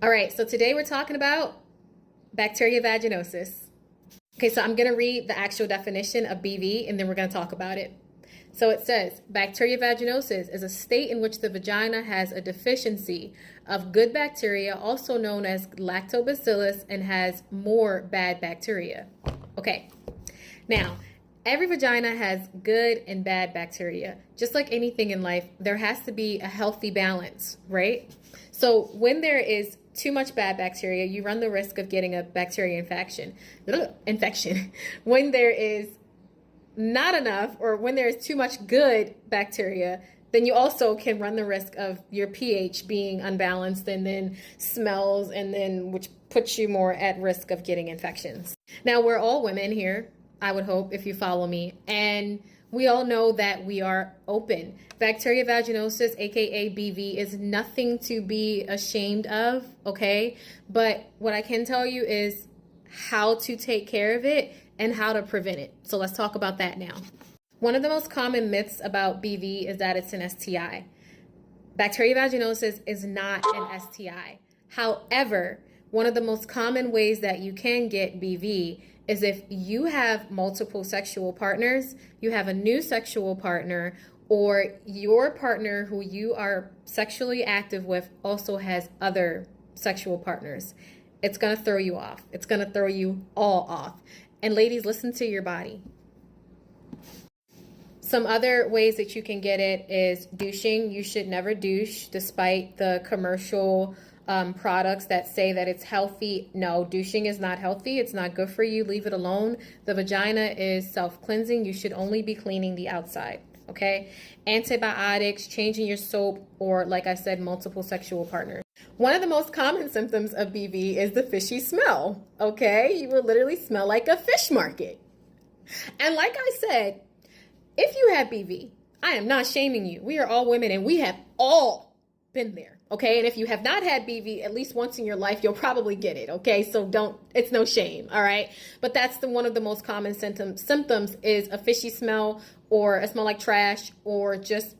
All right, so today we're talking about bacteria vaginosis. Okay, so I'm going to read the actual definition of BV and then we're going to talk about it. So it says, bacteria vaginosis is a state in which the vagina has a deficiency of good bacteria, also known as lactobacillus, and has more bad bacteria. Okay, now, every vagina has good and bad bacteria. Just like anything in life, there has to be a healthy balance, right? So when there is too much bad bacteria, you run the risk of getting a bacteria infection. When there is not enough, or when there is too much good bacteria, then you also can run the risk of your pH being unbalanced and then smells, and then which puts you more at risk of getting infections. Now, we're all women here, I would hope, if you follow me, and we all know that we are open. Bacteria vaginosis, aka BV, is nothing to be ashamed of, okay? But what I can tell you is how to take care of it and how to prevent it. So let's talk about that now. One of the most common myths about BV is that it's an STI. Bacteria vaginosis is not an STI. However, one of the most common ways that you can get BV is if you have multiple sexual partners, you have a new sexual partner, or your partner who you are sexually active with also has other sexual partners. It's going to throw you off. It's going to throw you all off. And ladies, listen to your body. Some other ways that you can get it is douching. You should never douche, despite the commercial products that say that it's healthy. No, douching is not healthy. It's not good for you. Leave it alone. The vagina is self-cleansing. You should only be cleaning the outside. Okay? Antibiotics, changing your soap, or like I said, multiple sexual partners. One of the most common symptoms of BV is the fishy smell. Okay? You will literally smell like a fish market. And like I said, if you have BV, I am not shaming you. We are all women and we have all been there. Okay, and if you have not had BV at least once in your life, you'll probably get it. Okay, so it's no shame. All right, but that's one of the most common symptoms is a fishy smell, or a smell like trash, or just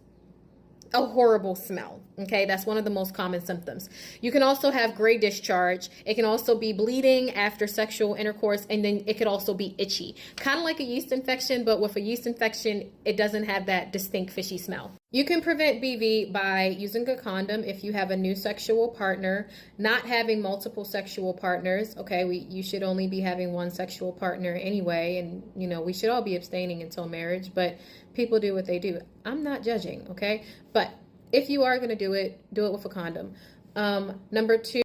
a horrible smell. Okay, that's one of the most common symptoms. You can also have gray discharge. It can also be bleeding after sexual intercourse, and then it could also be itchy. Kind of like a yeast infection, but with a yeast infection, it doesn't have that distinct fishy smell. You can prevent BV by using a condom if you have a new sexual partner, not having multiple sexual partners. Okay, you should only be having one sexual partner anyway, and we should all be abstaining until marriage, but people do what they do. I'm not judging, okay? But if you are going to do it with a condom. Number two,